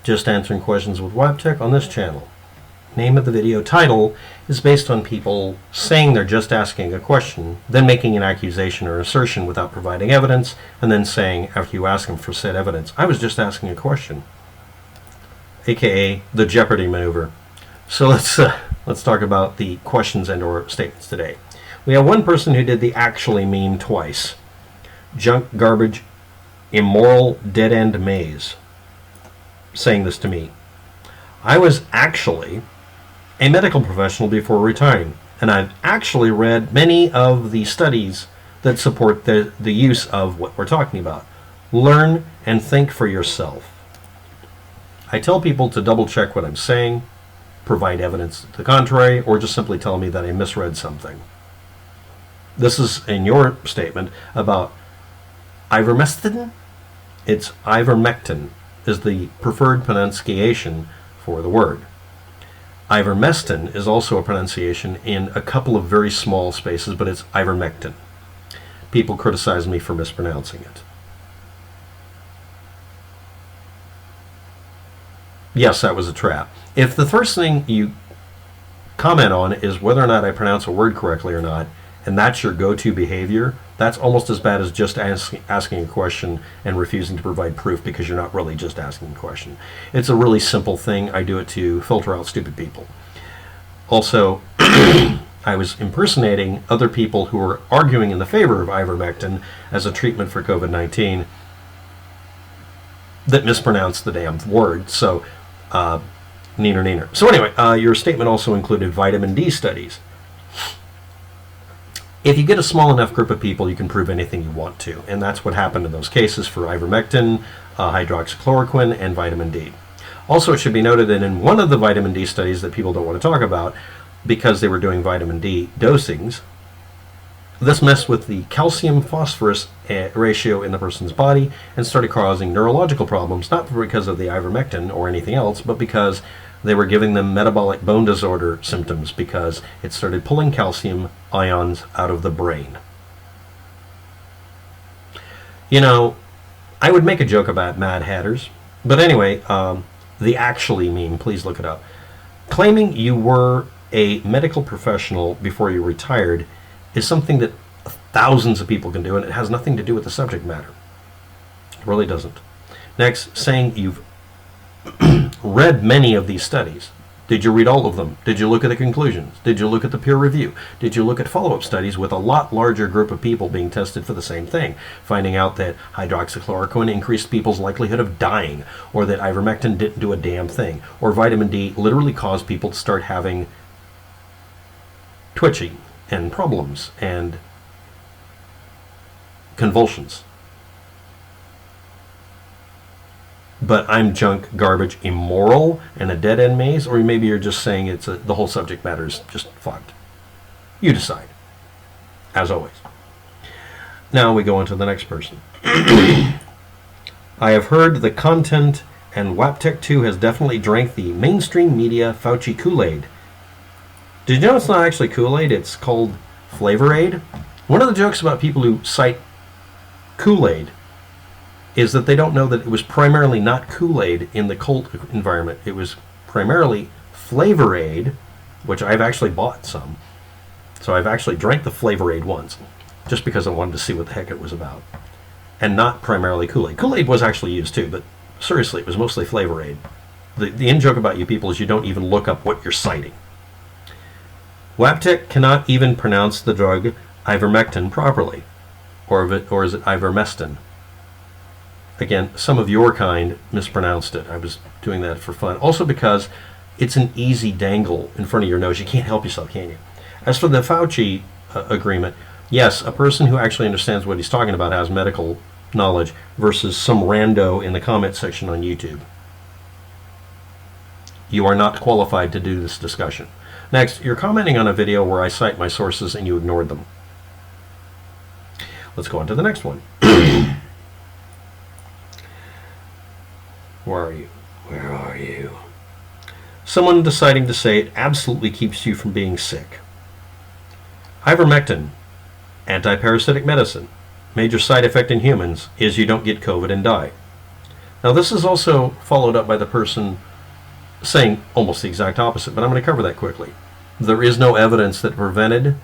Just Answering Questions with waptek on this channel. Name of the video title is based on people saying they're just asking a question, then making an accusation or assertion without providing evidence, and then saying, after you ask them for said evidence, I was just asking a question. AKA the Jeopardy maneuver. So let's talk about the questions and or statements today. We have one person who did the actually meme twice. Junk, garbage, immoral, dead-end maze. Saying this to me. I was actually a medical professional before retiring, and I've actually read many of the studies that support the use of what we're talking about. Learn and think for yourself. I tell people to double check what I'm saying, provide evidence to the contrary, or just simply tell me that I misread something. This is in your statement about ivermectin. It's ivermectin is the preferred pronunciation for the word. Ivermectin is also a pronunciation in a couple of very small spaces, but it's ivermectin. People criticize me for mispronouncing it. Yes, that was a trap. If the first thing you comment on is whether or not I pronounce a word correctly or not, and that's your go-to behavior, that's almost as bad as just asking a question and refusing to provide proof because you're not really just asking a question. It's a really simple thing. I do it to filter out stupid people. Also, I was impersonating other people who were arguing in the favor of ivermectin as a treatment for COVID-19 that mispronounced the damn word. So, neener. So anyway, your statement also included vitamin D studies. If you get a small enough group of people, you can prove anything you want to, and that's what happened in those cases for ivermectin, hydroxychloroquine, and vitamin D. Also, it should be noted that in one of the vitamin D studies that people don't want to talk about, because they were doing vitamin D dosings, this messed with the calcium-phosphorus ratio in the person's body and started causing neurological problems, not because of the ivermectin or anything else, but because they were giving them metabolic bone disorder symptoms because it started pulling calcium ions out of the brain. You know, I would make a joke about Mad Hatters, but anyway, the actually meme, please look it up. Claiming you were a medical professional before you retired is something that thousands of people can do, and it has nothing to do with the subject matter. It really doesn't. Next, saying you've read many of these studies. Did you read all of them? Did you look at the conclusions? Did you look at the peer review? Did you look at follow-up studies with a lot larger group of people being tested for the same thing, finding out that hydroxychloroquine increased people's likelihood of dying, or that ivermectin didn't do a damn thing, or vitamin D literally caused people to start having twitching and problems and convulsions? But I'm junk, garbage, immoral, and a dead-end maze, or maybe you're just saying it's the whole subject matter is just fucked. You decide, as always. Now we go on to the next person. I have heard the content, and waptek 2 has definitely drank the mainstream media Fauci Kool-Aid. Did you know it's not actually Kool-Aid? It's called Flavor Aid. One of the jokes about people who cite Kool-Aid is that they don't know that it was primarily not Kool-Aid in the cult environment. It was primarily Flavor Aid, which I've actually bought some. So I've actually drank the Flavor Aid once, just because I wanted to see what the heck it was about. And not primarily Kool-Aid. Kool-Aid was actually used too, but seriously, it was mostly Flavor Aid. The in-joke about you people is you don't even look up what you're citing. waptek cannot even pronounce the drug ivermectin properly. Or is it ivermectin? Again, some of your kind mispronounced it. I was doing that for fun. Also because it's an easy dangle in front of your nose. You can't help yourself, can you? As for the Fauci agreement, yes, a person who actually understands what he's talking about has medical knowledge versus some rando in the comment section on YouTube. You are not qualified to do this discussion. Next, you're commenting on a video where I cite my sources and you ignored them. Let's go on to the next one. Where are you? Where are you? Someone deciding to say it absolutely keeps you from being sick. Ivermectin, anti-parasitic medicine. Major side effect in humans is you don't get COVID and die. Now, this is also followed up by the person saying almost the exact opposite, but I'm going to cover that quickly. There is no evidence that it prevented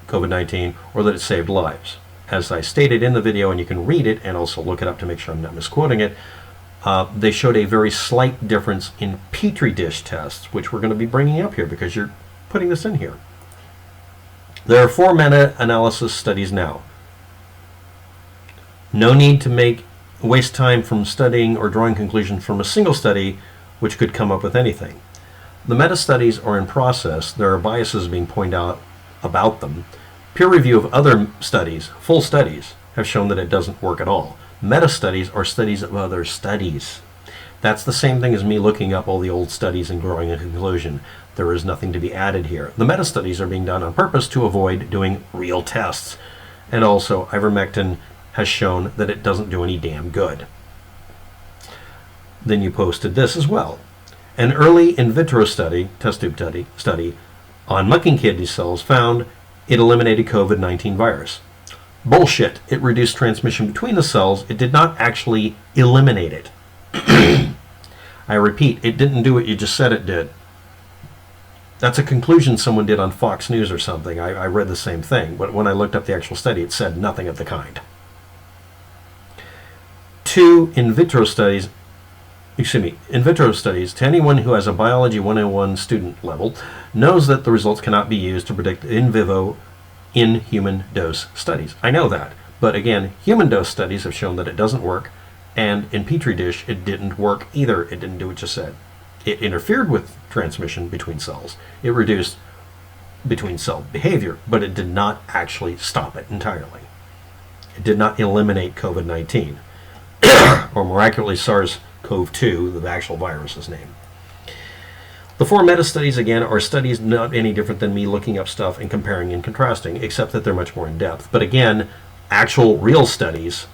COVID-19 or that it saved lives. As I stated in the video, and you can read it and also look it up to make sure I'm not misquoting it, they showed a very slight difference in Petri dish tests, which we're going to be bringing up here because you're putting this in here. There are 4 meta-analysis studies now. No need to waste time from studying or drawing conclusions from a single study which could come up with anything. The meta-studies are in process. There are biases being pointed out about them. Peer review of other studies, full studies, have shown that it doesn't work at all. Meta-studies are studies of other studies. That's the same thing as me looking up all the old studies and drawing a conclusion. There is nothing to be added here. The meta-studies are being done on purpose to avoid doing real tests. And also, ivermectin has shown that it doesn't do any damn good. Then you posted this as well. An early in vitro study, test tube study on monkey kidney cells found it eliminated COVID-19 virus. Bullshit. It reduced transmission between the cells. It did not actually eliminate it. I repeat, it didn't do what you just said it did. That's a conclusion someone did on Fox News or something. I read the same thing, but when I looked up the actual study, it said nothing of the kind. 2 in vitro studies to anyone who has a Biology 101 student level knows that the results cannot be used to predict in vivo in human dose studies. I know that, but again, human dose studies have shown that it doesn't work, and in Petri dish it didn't work either. It didn't do what you said. It interfered with transmission between cells. It reduced between cell behavior, but it did not actually stop it entirely. It did not eliminate COVID-19, or more accurately SARS-CoV-2, the actual virus's name. The 4 meta-studies, again, are studies not any different than me looking up stuff and comparing and contrasting, except that they're much more in-depth. But again, actual real studies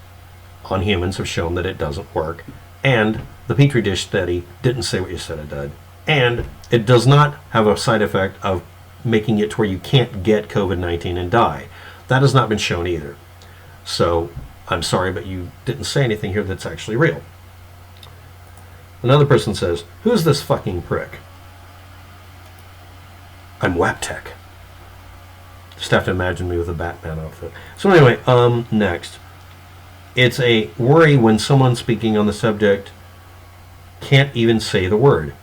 on humans have shown that it doesn't work, and the Petri dish study didn't say what you said it did, and it does not have a side effect of making it to where you can't get COVID-19 and die. That has not been shown either. So, I'm sorry, but you didn't say anything here that's actually real. Another person says, who's this fucking prick? I'm waptek. Just have to imagine me with a Batman outfit. So anyway, next. It's a worry when someone speaking on the subject can't even say the word.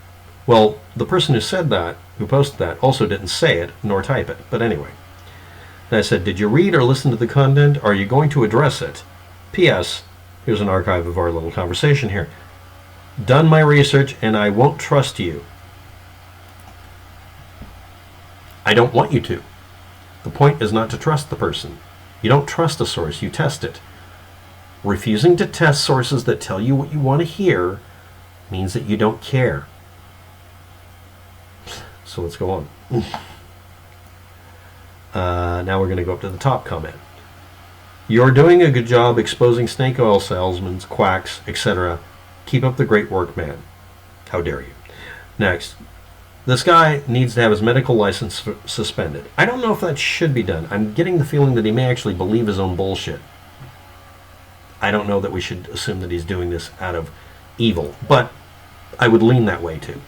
Well, the person who said that, who posted that, also didn't say it, nor type it. But anyway. And I said, did you read or listen to the content? Are you going to address it? P.S. Here's an archive of our little conversation here. Done my research and I won't trust you. I don't want you to. The point is not to trust the person. You don't trust a source, you test it. Refusing to test sources that tell you what you want to hear means that you don't care. So let's go on. Now we're going to go up to the top comment. You're doing a good job exposing snake oil salesmen, quacks, etc. Keep up the great work, man. How dare you. Next. This guy needs to have his medical license suspended. I don't know if that should be done. I'm getting the feeling that he may actually believe his own bullshit. I don't know that we should assume that he's doing this out of evil, but I would lean that way too.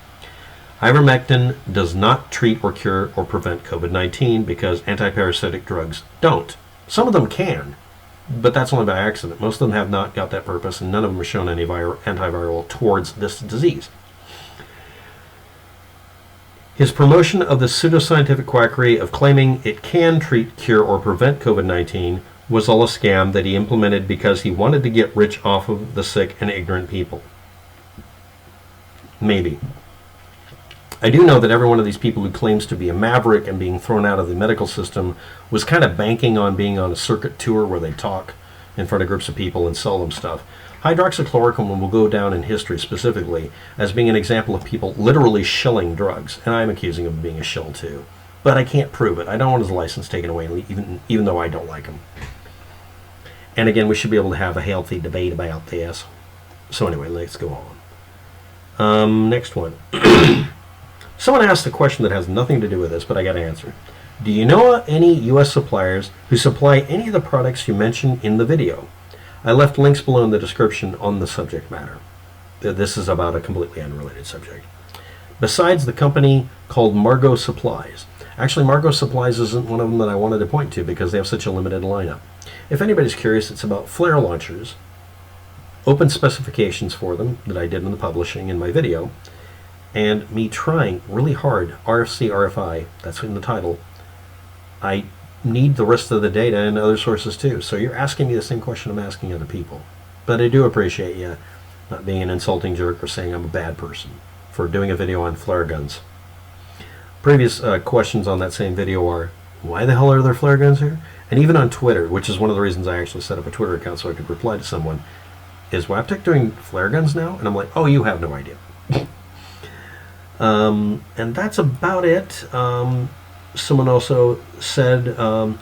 Ivermectin does not treat or cure or prevent COVID-19 because antiparasitic drugs don't. Some of them can, but that's only by accident. Most of them have not got that purpose, and none of them have shown any antiviral towards this disease. His promotion of the pseudoscientific quackery of claiming it can treat, cure, or prevent COVID-19 was all a scam that he implemented because he wanted to get rich off of the sick and ignorant people. Maybe. I do know that every one of these people who claims to be a maverick and being thrown out of the medical system was kind of banking on being on a circuit tour where they talk in front of groups of people and sell them stuff. Hydroxychloroquine will go down in history specifically as being an example of people literally shilling drugs, and I'm accusing him of being a shill too. But I can't prove it. I don't want his license taken away, even though I don't like him. And again, we should be able to have a healthy debate about this. So anyway, let's go on. Next one. Someone asked a question that has nothing to do with this, but I got to answer. Do you know any U.S. suppliers who supply any of the products you mentioned in the video? I left links below in the description on the subject matter. This is about a completely unrelated subject. Besides the company called Margot Supplies. Actually, Margot Supplies isn't one of them that I wanted to point to because they have such a limited lineup. If anybody's curious, it's about flare launchers, open specifications for them that I did in the publishing in my video, and me trying really hard, RFC, RFI, that's in the title. I need the rest of the data and other sources too, so you're asking me the same question I'm asking other people. But I do appreciate you not being an insulting jerk or saying I'm a bad person for doing a video on flare guns. Previous questions on that same video are, why the hell are there flare guns here? And even on Twitter, which is one of the reasons I actually set up a Twitter account so I could reply to someone, is waptek doing flare guns now? And I'm like, oh, you have no idea. And that's about it. Someone also said on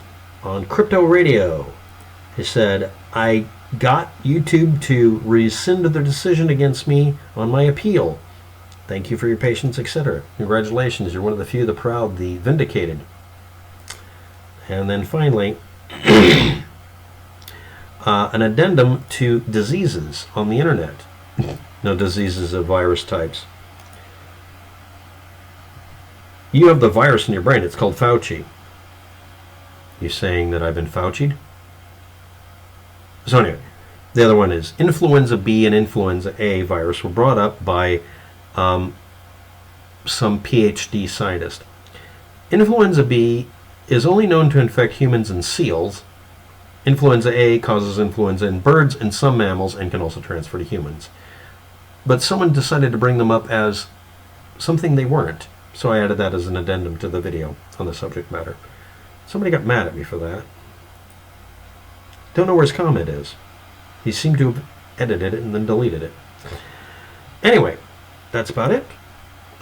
Crypto Radio, he said, I got YouTube to rescind their decision against me on my appeal. Thank you for your patience, etc. Congratulations, you're one of the few, the proud, the vindicated. And then finally, an addendum to diseases on the internet. No, diseases of virus types. You have the virus in your brain. It's called Fauci. You saying that I've been Fauci'd? So anyway, the other one is influenza B and influenza A virus were brought up by some PhD scientist. Influenza B is only known to infect humans and seals. Influenza A causes influenza in birds and some mammals and can also transfer to humans. But someone decided to bring them up as something they weren't. So I added that as an addendum to the video on the subject matter. Somebody got mad at me for that. Don't know where his comment is. He seemed to have edited it and then deleted it. Anyway, that's about it.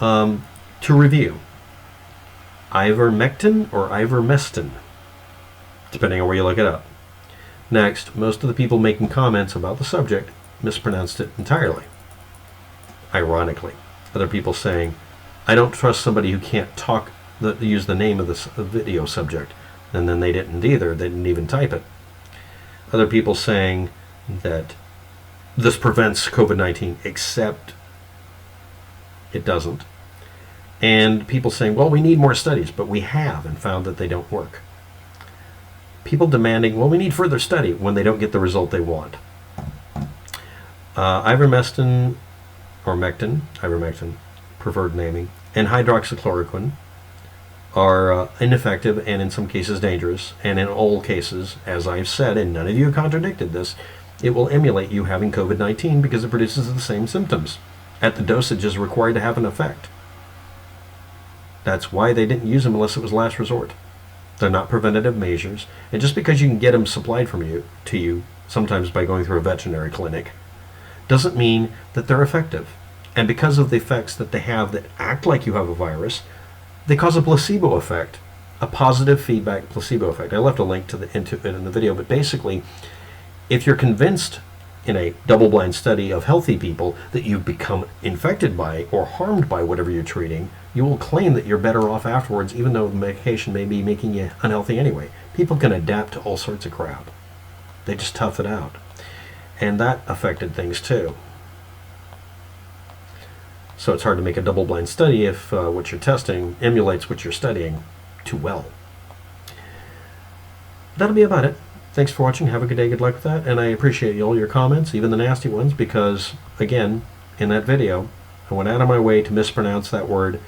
To review. Ivermectin or ivermectin, depending on where you look it up. Next, most of the people making comments about the subject mispronounced it entirely. Ironically. Other people saying, I don't trust somebody who can't use the name of the video subject. And then they didn't either. They didn't even type it. Other people saying that this prevents COVID-19, except it doesn't. And people saying, well, we need more studies, but we have and found that they don't work. People demanding, well, we need further study when they don't get the result they want. Ivermectin, or ivermectin, preferred naming, and hydroxychloroquine are ineffective and in some cases dangerous, and in all cases, as I've said, and none of you contradicted this, it will emulate you having COVID-19 because it produces the same symptoms at the dosages required to have an effect. That's why they didn't use them unless it was last resort. They're not preventative measures, and just because you can get them supplied to you, sometimes by going through a veterinary clinic, doesn't mean that they're effective. And because of the effects that they have that act like you have a virus, they cause a placebo effect, a positive feedback placebo effect. I left a link to it in the video, but basically, if you're convinced in a double-blind study of healthy people that you've become infected by or harmed by whatever you're treating, you will claim that you're better off afterwards, even though the medication may be making you unhealthy anyway. People can adapt to all sorts of crap. They just tough it out. And that affected things too. So it's hard to make a double-blind study if what you're testing emulates what you're studying too well. That'll be about it. Thanks for watching. Have a good day. Good luck with that. And I appreciate all your comments, even the nasty ones, because, again, in that video, I went out of my way to mispronounce that word.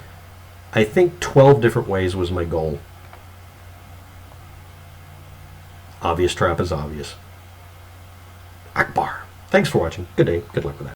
I think 12 different ways was my goal. Obvious trap is obvious. Akbar. Thanks for watching. Good day. Good luck with that.